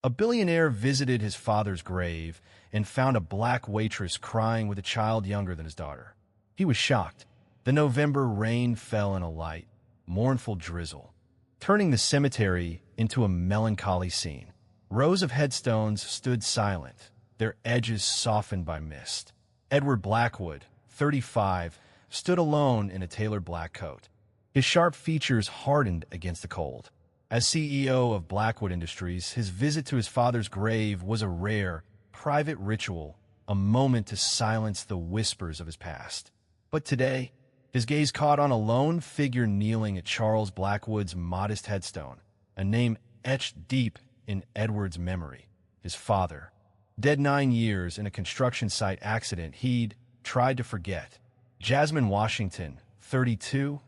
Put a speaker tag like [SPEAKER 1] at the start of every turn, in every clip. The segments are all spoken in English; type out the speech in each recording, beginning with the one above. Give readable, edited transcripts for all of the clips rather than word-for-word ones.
[SPEAKER 1] A billionaire visited his father's grave and found a black waitress crying with a child younger than his daughter. He was shocked. The November rain fell in a light, mournful drizzle, turning the cemetery into a melancholy scene. Rows of headstones stood silent, their edges softened by mist. Edward Blackwood, 35, stood alone in a tailored black coat. His sharp features hardened against the cold. As CEO of Blackwood Industries, his visit to his father's grave was a rare, private ritual, a moment to silence the whispers of his past. But today, his gaze caught on a lone figure kneeling at Charles Blackwood's modest headstone, a name etched deep in Edward's memory, his father. Dead 9 years in a construction site accident he'd tried to forget. Jasmine Washington, 32,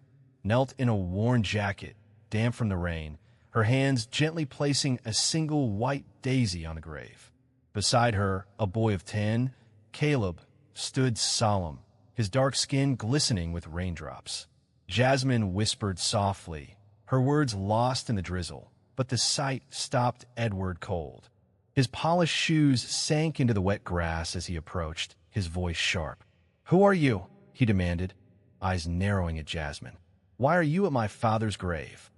[SPEAKER 1] knelt in a worn jacket, damp from the rain, her hands gently placing a single white daisy on the grave. Beside her, a boy of 10, Caleb, stood solemn, his dark skin glistening with raindrops. Jasmine whispered softly, her words lost in the drizzle, but the sight stopped Edward cold. His polished shoes sank into the wet grass as he approached, his voice sharp. "Who are you?" he demanded, eyes narrowing at Jasmine. "Why are you at my father's grave?"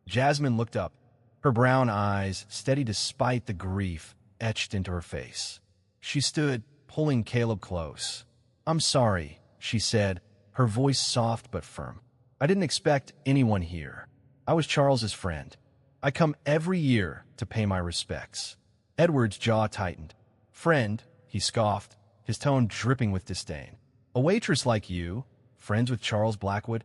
[SPEAKER 1] Jasmine looked up, her brown eyes steady despite the grief etched into her face. She stood, pulling Caleb close. "I'm sorry," she said, her voice soft but firm. "I didn't expect anyone here. I was Charles's friend. I come every year to pay my respects." Edward's jaw tightened. "Friend," he scoffed, his tone dripping with disdain. "A waitress like you, friends with Charles Blackwood?"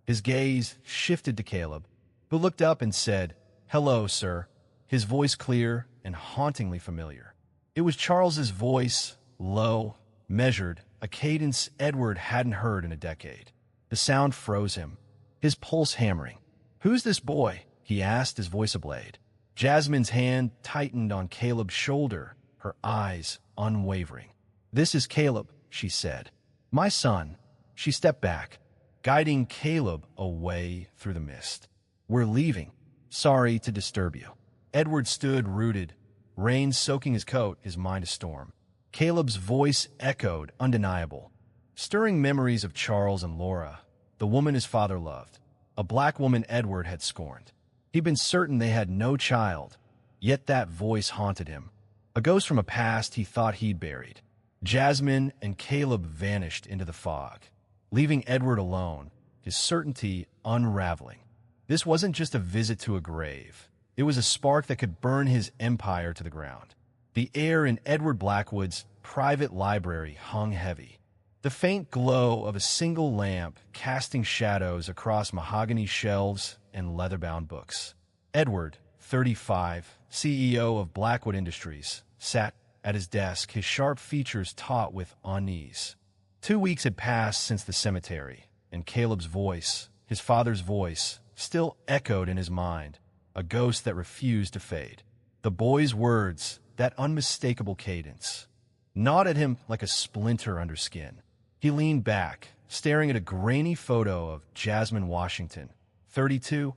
[SPEAKER 1] His gaze shifted to Caleb, who looked up and said, "Hello, sir," his voice clear and hauntingly familiar. It was Charles's voice, low, measured, a cadence Edward hadn't heard in a decade. The sound froze him, his pulse hammering. "Who's this boy?" he asked, his voice ablade. Jasmine's hand tightened on Caleb's shoulder, her eyes unwavering. "This is Caleb," she said. "My son." She stepped back, guiding Caleb away through the mist. "We're leaving. Sorry to disturb you." Edward stood rooted, rain soaking his coat, his mind a storm. Caleb's voice echoed, undeniable, stirring memories of Charles and Laura, the woman his father loved, a black woman Edward had scorned. He'd been certain they had no child, yet that voice haunted him, a ghost from a past he thought he'd buried. Jasmine and Caleb vanished into the fog, leaving Edward alone, his certainty unraveling. This wasn't just a visit to a grave. It was a spark that could burn his empire to the ground. The air in Edward Blackwood's private library hung heavy, the faint glow of a single lamp casting shadows across mahogany shelves and leather-bound books. Edward, 35, CEO of Blackwood Industries, sat at his desk, his sharp features taut with unease. 2 weeks had passed since the cemetery, and Caleb's voice, his father's voice, still echoed in his mind, a ghost that refused to fade. The boy's words, that unmistakable cadence, gnawed at him like a splinter under skin. He leaned back, staring at a grainy photo of Jasmine Washington, 32,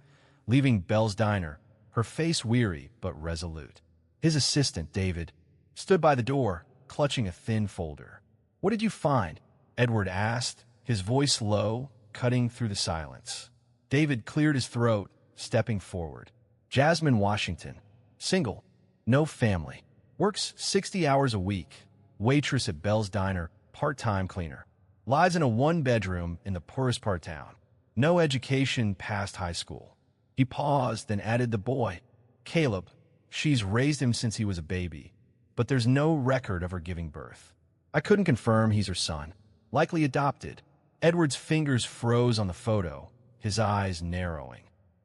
[SPEAKER 1] leaving Bell's Diner, her face weary but resolute. His assistant, David, stood by the door, clutching a thin folder. "What did you find?" Edward asked, his voice low, cutting through the silence. David cleared his throat, stepping forward. "Jasmine Washington, single, no family, works 60 hours a week, waitress at Bell's Diner, part-time cleaner, lives in a one-bedroom in the poorest part of town, no education past high school." He paused, then added the boy, "Caleb. She's raised him since he was a baby, but there's no record of her giving birth. I couldn't confirm he's her son. Likely adopted." Edward's fingers froze on the photo, his eyes narrowing.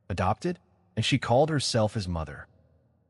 [SPEAKER 1] Adopted? And she called herself his mother.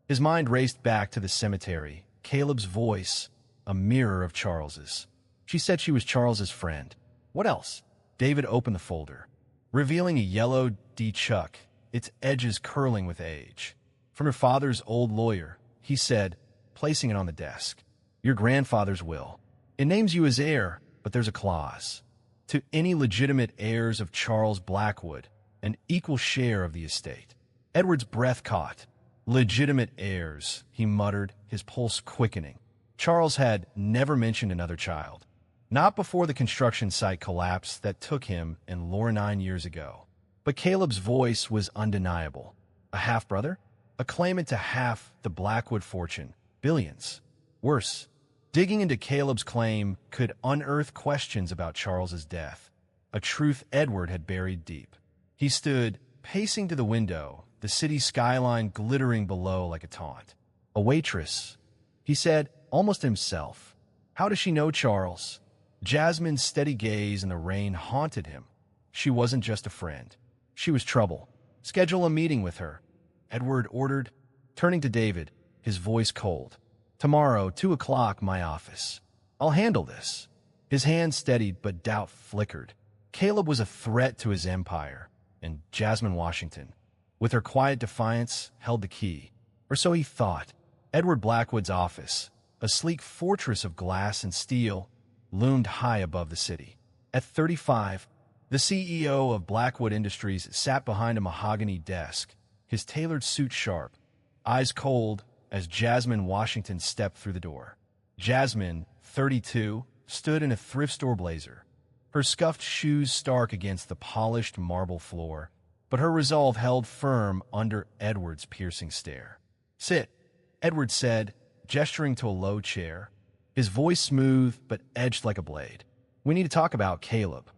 [SPEAKER 1] His mind raced back to the cemetery, Caleb's voice, a mirror of Charles's. She said she was Charles's friend. What else? David opened the folder, revealing a yellow D-Chuck, its edges curling with age. "From her father's old lawyer," he said, placing it on the desk. "Your grandfather's will. It names you as heir, but there's a clause. To any legitimate heirs of Charles Blackwood, an equal share of the estate." Edward's breath caught, Legitimate heirs, he muttered, his pulse quickening. Charles had never mentioned another child. Not before the construction site collapse that took him and Laura 9 years ago. But Caleb's voice was undeniable. A half-brother? A claimant to half the Blackwood fortune. Billions. Worse, digging into Caleb's claim could unearth questions about Charles's death. A truth Edward had buried deep. He stood, pacing to the window, the city skyline glittering below like a taunt. A waitress, he said, almost himself. How does she know Charles? Jasmine's steady gaze in the rain haunted him. She wasn't just a friend. She was trouble. Schedule a meeting with her, Edward ordered, turning to David, his voice cold. Tomorrow, 2 o'clock, my office. I'll handle this. His hand steadied, but doubt flickered. Caleb was a threat to his empire, and Jasmine Washington, with her quiet defiance, held the key. Or so he thought. Edward Blackwood's office, a sleek fortress of glass and steel, loomed high above the city. At 35, the CEO of Blackwood Industries sat behind a mahogany desk, his tailored suit sharp, eyes cold as Jasmine Washington stepped through the door. Jasmine, 32, stood in a thrift store blazer, her scuffed shoes stark against the polished marble floor, but her resolve held firm under Edward's piercing stare. "Sit," Edward said, gesturing to a low chair, his voice smooth but edged like a blade. "We need to talk about Caleb."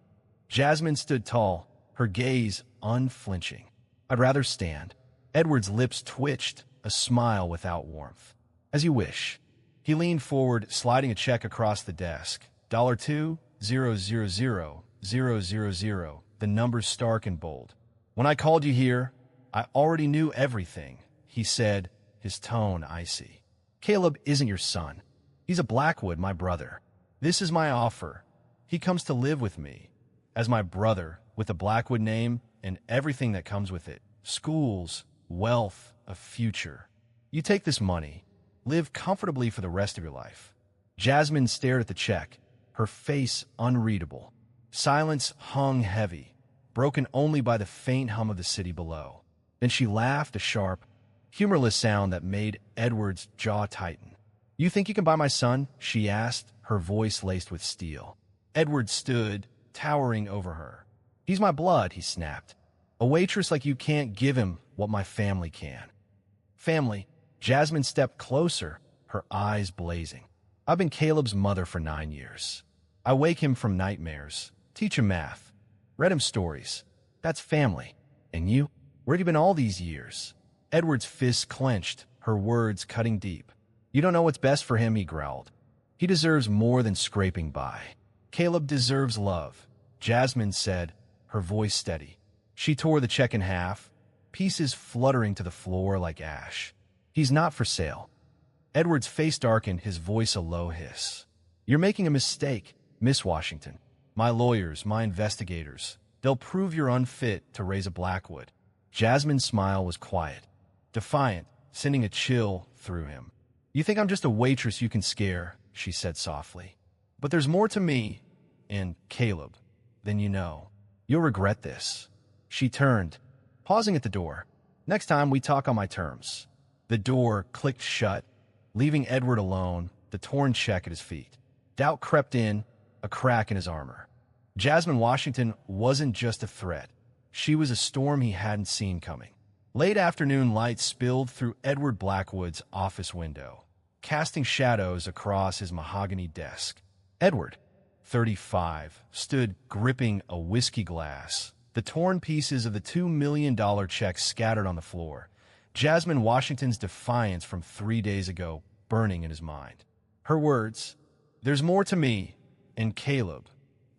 [SPEAKER 1] Jasmine stood tall, her gaze unflinching. "I'd rather stand." Edward's lips twitched, a smile without warmth. "As you wish." He leaned forward, sliding a check across the desk. $2,000,000, the numbers stark and bold. "When I called you here, I already knew everything," he said, his tone icy. "Caleb isn't your son. He's a Blackwood, my brother. This is my offer. He comes to live with me, as my brother, with a Blackwood name and everything that comes with it. Schools, wealth, a future. You take this money, live comfortably for the rest of your life." Jasmine stared at the check, her face unreadable. Silence hung heavy, broken only by the faint hum of the city below. Then she laughed, a sharp, humorless sound that made Edward's jaw tighten. "You think you can buy my son?" she asked, her voice laced with steel. Edward stood, towering over her. "He's my blood," he snapped. "A waitress like you can't give him what my family can." "Family?" Jasmine stepped closer, her eyes blazing. "I've been Caleb's mother for 9 years. I wake him from nightmares, teach him math, read him stories. That's family. And you? Where have you been all these years?" Edward's fists clenched, her words cutting deep. "You don't know what's best for him," he growled. "He deserves more than scraping by." "Caleb deserves love," Jasmine said, her voice steady. She tore the check in half, pieces fluttering to the floor like ash. "He's not for sale." Edward's face darkened, his voice a low hiss. "You're making a mistake, Miss Washington. My lawyers, my investigators, they'll prove you're unfit to raise a Blackwood." Jasmine's smile was quiet, defiant, sending a chill through him. "You think I'm just a waitress you can scare," she said softly. "But there's more to me, and Caleb, than you know. You'll regret this." She turned, pausing at the door. "Next time we talk on my terms." The door clicked shut, leaving Edward alone, the torn check at his feet. Doubt crept in, a crack in his armor. Jasmine Washington wasn't just a threat. She was a storm he hadn't seen coming. Late afternoon light spilled through Edward Blackwood's office window, casting shadows across his mahogany desk. Edward, 35, stood gripping a whiskey glass, the torn pieces of the $2 million check scattered on the floor, Jasmine Washington's defiance from 3 days ago burning in his mind. Her words, "There's more to me, and Caleb,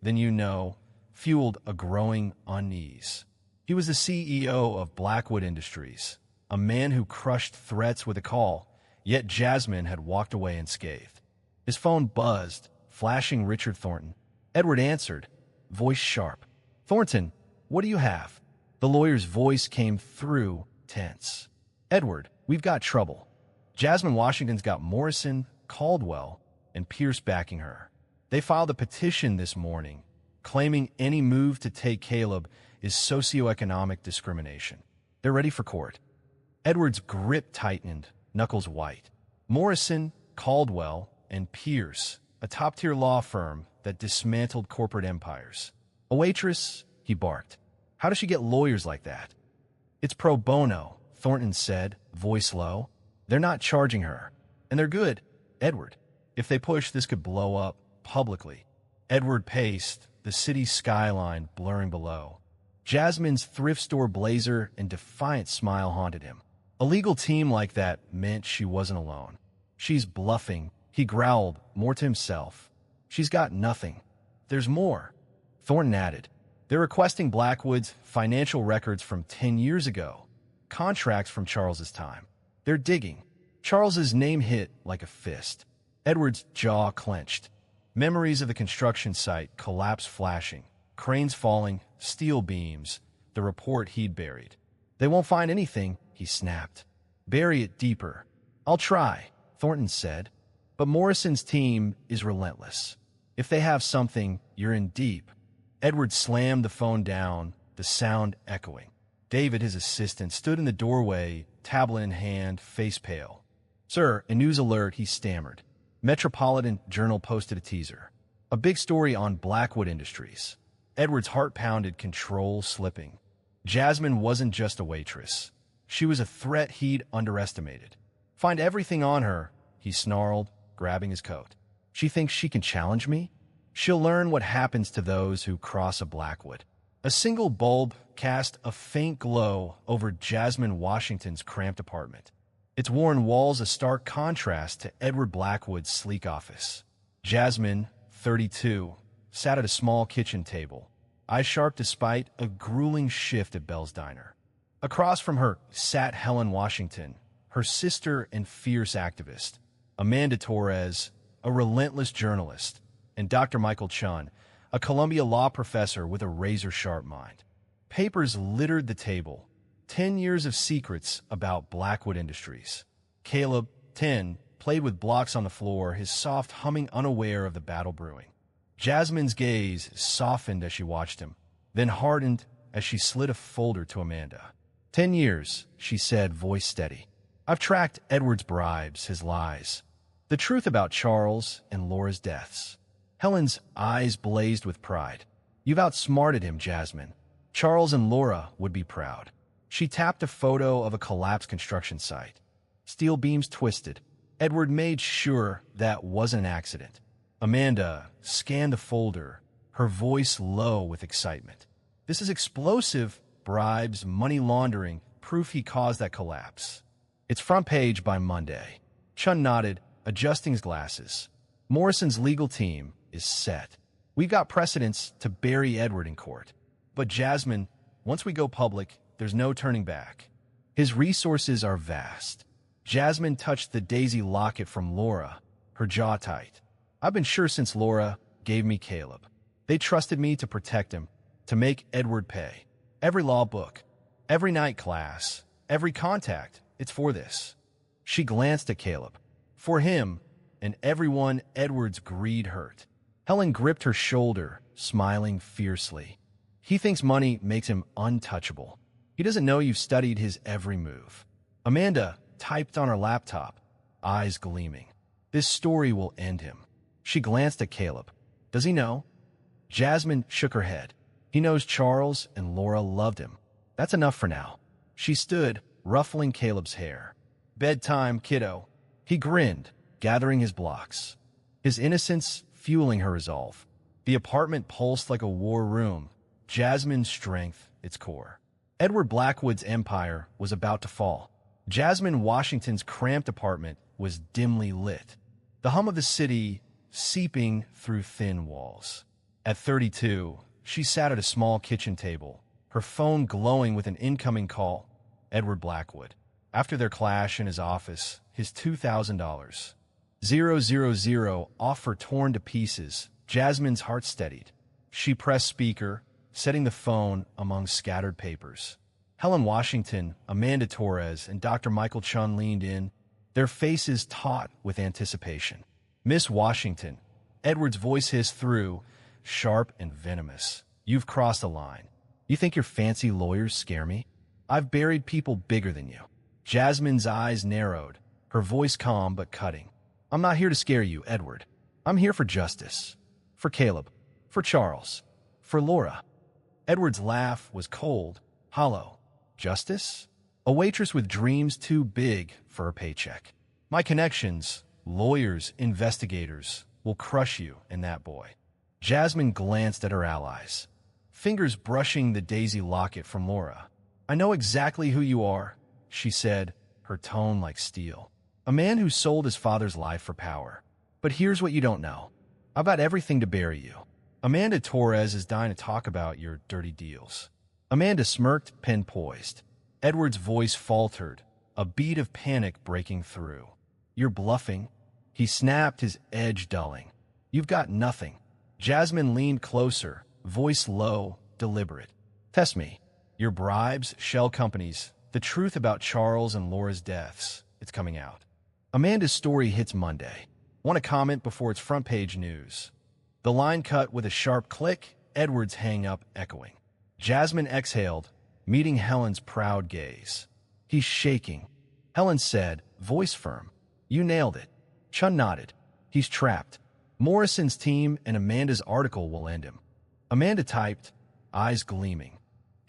[SPEAKER 1] than you know," fueled a growing unease. He was the CEO of Blackwood Industries, a man who crushed threats with a call, yet Jasmine had walked away unscathed. His phone buzzed, flashing Richard Thornton. Edward answered, voice sharp. "Thornton, what do you have?" The lawyer's voice came through, tense. "Edward, we've got trouble. Jasmine Washington's got Morrison, Caldwell, and Pierce backing her. They filed a petition this morning, claiming any move to take Caleb is socioeconomic discrimination. They're ready for court." Edward's grip tightened, knuckles white. Morrison, Caldwell, and Pierce, a top-tier law firm that dismantled corporate empires. A waitress? He barked. How does she get lawyers like that? It's pro bono, Thornton said, voice low. They're not charging her. And they're good. Edward. If they push, this could blow up publicly. Edward paced, the city skyline blurring below. Jasmine's thrift store blazer and defiant smile haunted him. A legal team like that meant she wasn't alone. She's bluffing, he growled, more to himself. She's got nothing. There's more. Thornton added. They're requesting Blackwood's financial records from 10 years ago. Contracts from Charles's time. They're digging. Charles's name hit like a fist. Edward's jaw clenched. Memories of the construction site collapsed flashing. Cranes falling, steel beams, the report he'd buried. They won't find anything, he snapped. Bury it deeper. I'll try, Thornton said. But Morrison's team is relentless. If they have something, you're in deep. Edward slammed the phone down, the sound echoing. David, his assistant, stood in the doorway, tablet in hand, face pale. Sir, a news alert, he stammered. Metropolitan Journal posted a teaser. A big story on Blackwood Industries. Edward's heart pounded, control slipping. Jasmine wasn't just a waitress. She was a threat he'd underestimated. Find everything on her, he snarled, grabbing his coat. She thinks she can challenge me? She'll learn what happens to those who cross a Blackwood. A single bulb cast a faint glow over Jasmine Washington's cramped apartment. Its worn walls a stark contrast to Edward Blackwood's sleek office. Jasmine, 32, sat at a small kitchen table, eyes sharp despite a grueling shift at Bell's Diner. Across from her sat Helen Washington, her sister and fierce activist, Amanda Torres, a relentless journalist, and Dr. Michael Chun, a Columbia law professor with a razor-sharp mind. Papers littered the table, 10 years of secrets about Blackwood Industries. Caleb, 10, played with blocks on the floor, his soft humming unaware of the battle brewing. Jasmine's gaze softened as she watched him, then hardened as she slid a folder to Amanda. 10 years, she said, voice steady. I've tracked Edward's bribes, his lies, the truth about Charles and Laura's deaths. Helen's eyes blazed with pride. You've outsmarted him, Jasmine. Charles and Laura would be proud. She tapped a photo of a collapsed construction site. Steel beams twisted. Edward made sure that wasn't an accident. Amanda scanned the folder, her voice low with excitement. This is explosive. Bribes, money laundering, proof he caused that collapse. It's front page by Monday. Chun nodded, adjusting his glasses. Morrison's legal team is set. We've got precedents to bury Edward in court. But Jasmine, once we go public, there's no turning back. His resources are vast. Jasmine touched the daisy locket from Laura, her jaw tight. I've been sure since Laura gave me Caleb. They trusted me to protect him, to make Edward pay. Every law book, every night class, every contact, it's for this. She glanced at Caleb. For him, and everyone Edward's greed hurt. Helen gripped her shoulder, smiling fiercely. He thinks money makes him untouchable. He doesn't know you've studied his every move. Amanda typed on her laptop, eyes gleaming. This story will end him. She glanced at Caleb. Does he know? Jasmine shook her head. He knows Charles and Laura loved him. That's enough for now. She stood, ruffling Caleb's hair. Bedtime, kiddo. He grinned, gathering his blocks. His innocence fueling her resolve. The apartment pulsed like a war room. Jasmine's strength, its core. Edward Blackwood's empire was about to fall. Jasmine Washington's cramped apartment was dimly lit. The hum of the city seeping through thin walls. At 32, she sat at a small kitchen table, her phone glowing with an incoming call. Edward Blackwood. After their clash in his office, his $2,000. 000 offer torn to pieces, Jasmine's heart steadied. She pressed speaker, setting the phone among scattered papers. Helen Washington, Amanda Torres, and Dr. Michael Chun leaned in, their faces taut with anticipation. Miss Washington, Edward's voice hissed through, sharp and venomous. You've crossed a line. You think your fancy lawyers scare me? I've buried people bigger than you. Jasmine's eyes narrowed, her voice calm but cutting. I'm not here to scare you, Edward. I'm here for justice. For Caleb. For Charles. For Laura. Edward's laugh was cold, hollow. Justice? A waitress with dreams too big for a paycheck. My connections, lawyers, investigators, will crush you and that boy. Jasmine glanced at her allies, fingers brushing the daisy locket from Laura. I know exactly who you are, she said, her tone like steel. A man who sold his father's life for power. But here's what you don't know. I've got everything to bury you. Amanda Torres is dying to talk about your dirty deals. Amanda smirked, pen poised. Edward's voice faltered, a beat of panic breaking through. You're bluffing. He snapped, his edge dulling. You've got nothing. Jasmine leaned closer, voice low, deliberate. Test me. Your bribes, shell companies, the truth about Charles and Laura's deaths. It's coming out. Amanda's story hits Monday. Want to comment before it's front page news. The line cut with a sharp click, Edward's hang-up echoing. Jasmine exhaled, meeting Helen's proud gaze. He's shaking. Helen said, voice firm. You nailed it. Chun nodded. He's trapped. Morrison's team and Amanda's article will end him. Amanda typed, eyes gleaming.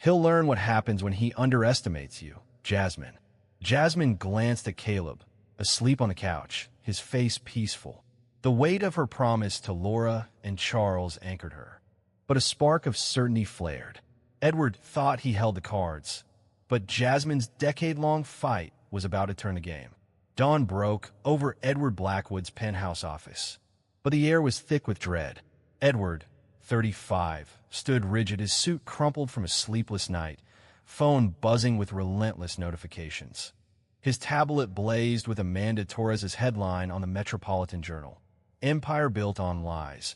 [SPEAKER 1] He'll learn what happens when he underestimates you, Jasmine. Jasmine glanced at Caleb, asleep on the couch, his face peaceful. The weight of her promise to Laura and Charles anchored her. But a spark of certainty flared. Edward thought he held the cards, but Jasmine's decade-long fight was about to turn the game. Dawn broke over Edward Blackwood's penthouse office, but the air was thick with dread. Edward, 35, stood rigid, his suit crumpled from a sleepless night, phone buzzing with relentless notifications. His tablet blazed with Amanda Torres's headline on the Metropolitan Journal. Empire built on lies.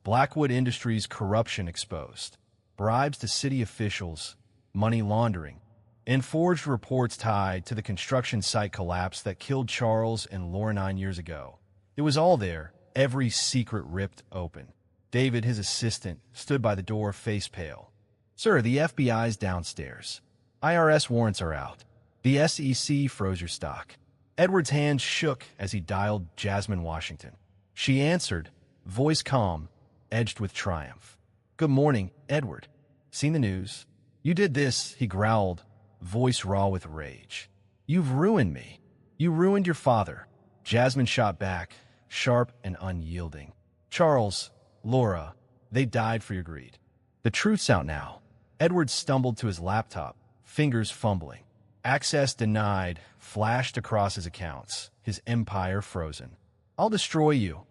[SPEAKER 1] Blackwood Industries corruption exposed. Bribes to city officials. Money laundering. And forged reports tied to the construction site collapse that killed Charles and Laura 9 years ago. It was all there, every secret ripped open. David, his assistant, stood by the door, face pale. Sir, the FBI's downstairs. IRS warrants are out. The SEC froze your stock. Edward's hand shook as he dialed Jasmine Washington. She answered, voice calm, edged with triumph. Good morning, Edward. Seen the news? You did this, he growled, voice raw with rage. You've ruined me. You ruined your father. Jasmine shot back, sharp and unyielding. Charles, Laura, they died for your greed. The truth's out now. Edward stumbled to his laptop, fingers fumbling. Access denied, flashed across his accounts, his empire frozen. I'll destroy you,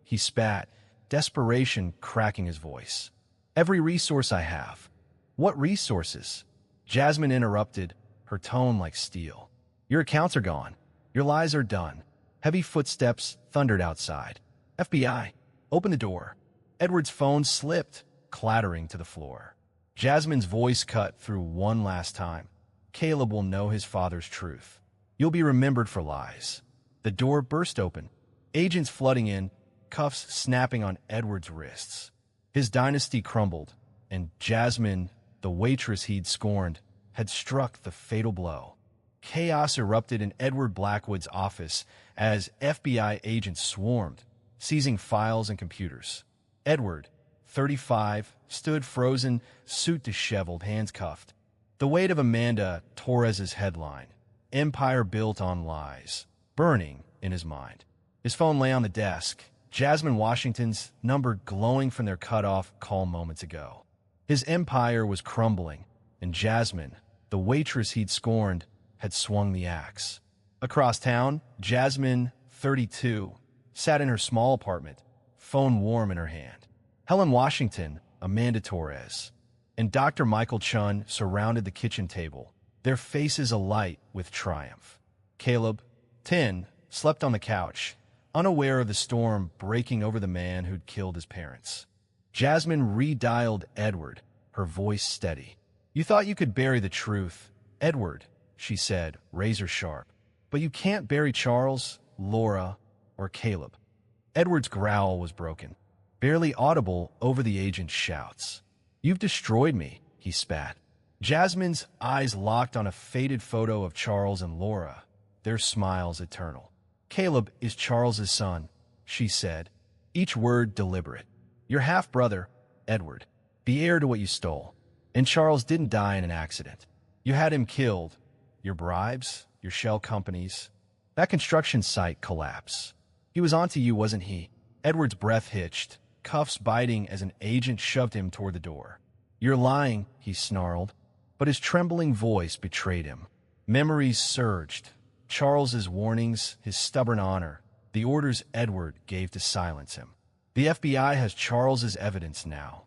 [SPEAKER 1] he spat, desperation cracking his voice. Every resource I have. What resources? Jasmine interrupted, her tone like steel. Your accounts are gone. Your lies are done. Heavy footsteps thundered outside. FBI, open the door. Edward's phone slipped, clattering to the floor. Jasmine's voice cut through one last time. Caleb will know his father's truth. You'll be remembered for lies. The door burst open. Agents flooding in, cuffs snapping on Edward's wrists. His dynasty crumbled, and Jasmine, the waitress he'd scorned, had struck the fatal blow. Chaos erupted in Edward Blackwood's office as FBI agents swarmed, seizing files and computers. Edward, 35, stood frozen, suit disheveled, hands cuffed. The weight of Amanda Torres's headline, Empire built on lies, burning in his mind. His phone lay on the desk, Jasmine Washington's number glowing from their cut-off call moments ago. His empire was crumbling, and Jasmine, the waitress he'd scorned, had swung the axe. Across town, Jasmine, 32, sat in her small apartment, phone warm in her hand. Helen Washington, Amanda Torres, and Dr. Michael Chun surrounded the kitchen table, their faces alight with triumph. Caleb, 10, slept on the couch, unaware of the storm breaking over the man who'd killed his parents. Jasmine redialed Edward, her voice steady. You thought you could bury the truth, Edward, she said, razor sharp. But you can't bury Charles, Laura, or Caleb. Edward's growl was broken, barely audible over the agent's shouts. You've destroyed me, he spat. Jasmine's eyes locked on a faded photo of Charles and Laura, their smiles eternal. "Caleb is Charles's son," she said, each word deliberate. "Your half-brother, Edward, the heir to what you stole. And Charles didn't die in an accident. You had him killed. Your bribes, your shell companies, that construction site collapse. He was onto you, wasn't he?" Edward's breath hitched, cuffs biting as an agent shoved him toward the door. "You're lying," he snarled, but his trembling voice betrayed him. Memories surged. Charles's warnings, his stubborn honor, the orders Edward gave to silence him. "The FBI has Charles's evidence now,"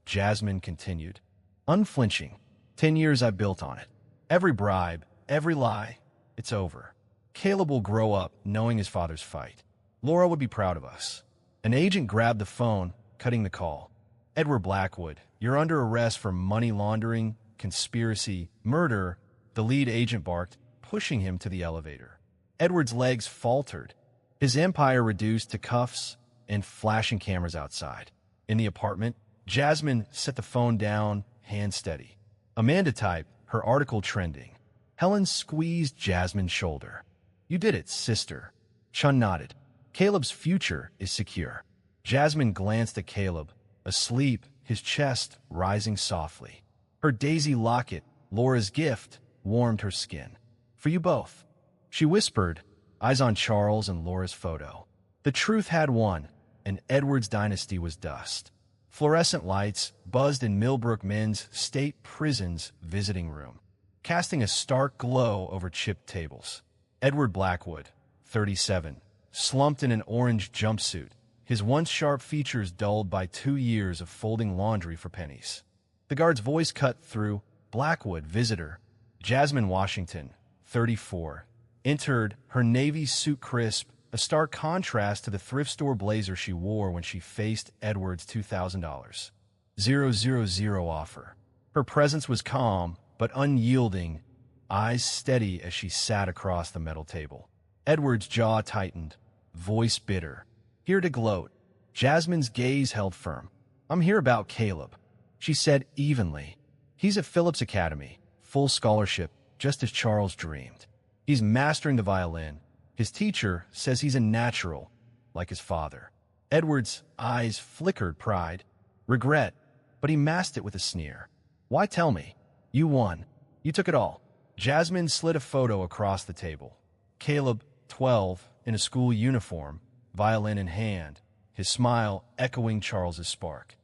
[SPEAKER 1] Jasmine continued, unflinching. 10 years I built on it. Every bribe, every lie, it's over. Caleb will grow up knowing his father's fight. Laura would be proud of us." An agent grabbed the phone, cutting the call. "Edward Blackwood, you're under arrest for money laundering, conspiracy, murder," the lead agent barked, pushing him to the elevator. Edward's legs faltered, his empire reduced to cuffs and flashing cameras outside. In the apartment, Jasmine set the phone down, hand steady. Amanda typed, her article trending. Helen squeezed Jasmine's shoulder. "You did it, sister." Chun nodded. "Caleb's future is secure." Jasmine glanced at Caleb, asleep, his chest rising softly. Her daisy locket, Laura's gift, warmed her skin. "For you both," she whispered, eyes on Charles and Laura's photo. The truth had won, and Edward's dynasty was dust. Fluorescent lights buzzed in Millbrook Men's State Prison's visiting room, casting a stark glow over chipped tables. Edward Blackwood, 37, slumped in an orange jumpsuit, his once sharp features dulled by 2 years of folding laundry for pennies. The guard's voice cut through. "Blackwood, visitor." Jasmine Washington, 34, entered, her navy suit crisp, a stark contrast to the thrift store blazer she wore when she faced Edward's $2,000. 000 offer. Her presence was calm, but unyielding, eyes steady as she sat across the metal table. Edward's jaw tightened, voice bitter. "Here to gloat." Jasmine's gaze held firm. "I'm here about Caleb," she said evenly. "He's at Phillips Academy, full scholarship, just as Charles dreamed. He's mastering the violin. His teacher says he's a natural, like his father." Edward's eyes flickered pride, regret, but he masked it with a sneer. "Why tell me? You won. You took it all." Jasmine slid a photo across the table. Caleb, 12, in a school uniform, violin in hand, his smile echoing Charles's spark.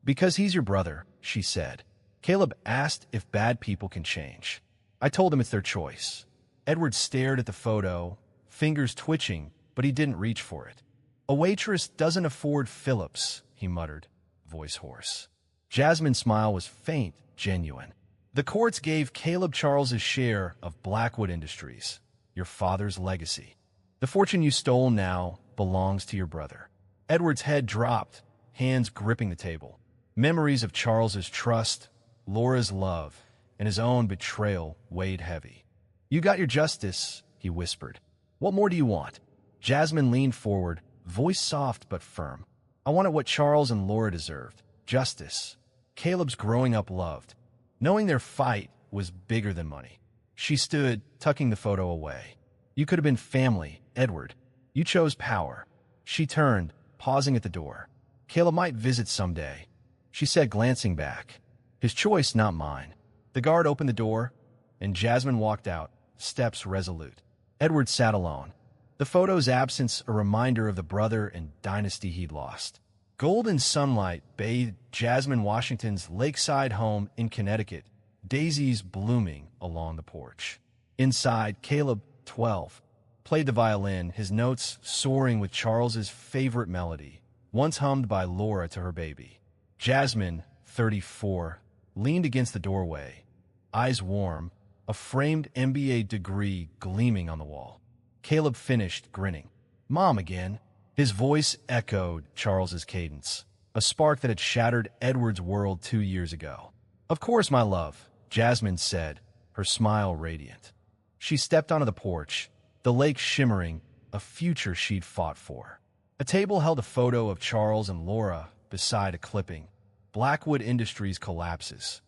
[SPEAKER 1] "Because he's your brother," she said. "Caleb asked if bad people can change. I told him it's their choice." Edward stared at the photo, fingers twitching, but he didn't reach for it. "A waitress doesn't afford Phillips," he muttered, voice hoarse. Jasmine's smile was faint, genuine. "The courts gave Caleb Charles's share of Blackwood Industries, your father's legacy. The fortune you stole now belongs to your brother." Edward's head dropped, hands gripping the table. Memories of Charles's trust, Laura's love, and his own betrayal weighed heavy. "You got your justice," he whispered. "What more do you want?" Jasmine leaned forward, voice soft but firm. "I wanted what Charles and Laura deserved. Justice. Caleb's growing up loved. Knowing their fight was bigger than money." She stood, tucking the photo away. "You could have been family, Edward. You chose power." She turned, pausing at the door. "Caleb might visit someday," she said, glancing back. "His choice, not mine." The guard opened the door, and Jasmine walked out, steps resolute. Edward sat alone, the photo's absence a reminder of the brother and dynasty he'd lost. Golden sunlight bathed Jasmine Washington's lakeside home in Connecticut, daisies blooming along the porch. Inside, Caleb, 12, played the violin, his notes soaring with Charles's favorite melody, once hummed by Laura to her baby. Jasmine, 34, leaned against the doorway, eyes warm, a framed MBA degree gleaming on the wall. Caleb finished, grinning. "Mom again." His voice echoed Charles's cadence, a spark that had shattered Edward's world 2 years ago. "Of course, my love," Jasmine said, her smile radiant. She stepped onto the porch, the lake shimmering, a future she'd fought for. A table held a photo of Charles and Laura beside a clipping. "Blackwood Industries collapses.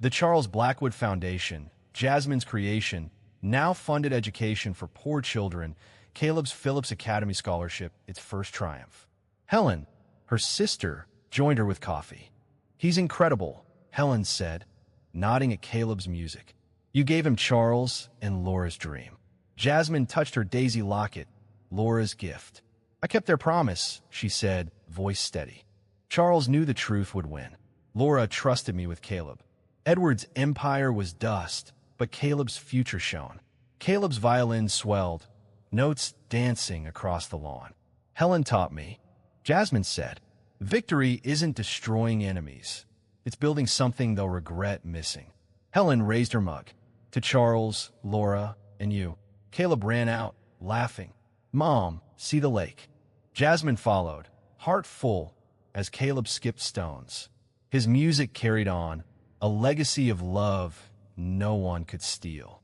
[SPEAKER 1] The Charles Blackwood Foundation, Jasmine's creation, now funded education for poor children, Caleb's Phillips Academy Scholarship, its first triumph. Helen, her sister, joined her with coffee. "He's incredible," Helen said, nodding at Caleb's music. "You gave him Charles and Laura's dream." Jasmine touched her daisy locket, Laura's gift. "I kept their promise," she said, voice steady. "Charles knew the truth would win. Laura trusted me with Caleb. Edward's empire was dust, but Caleb's future shone." Caleb's violin swelled, notes dancing across the lawn. "Helen taught me," Jasmine said. "Victory isn't destroying enemies. It's building something they'll regret missing." Helen raised her mug. "To Charles, Laura, and you." Caleb ran out, laughing. "Mom, see the lake." Jasmine followed, heart full, as Caleb skipped stones. His music carried on, a legacy of love no one could steal.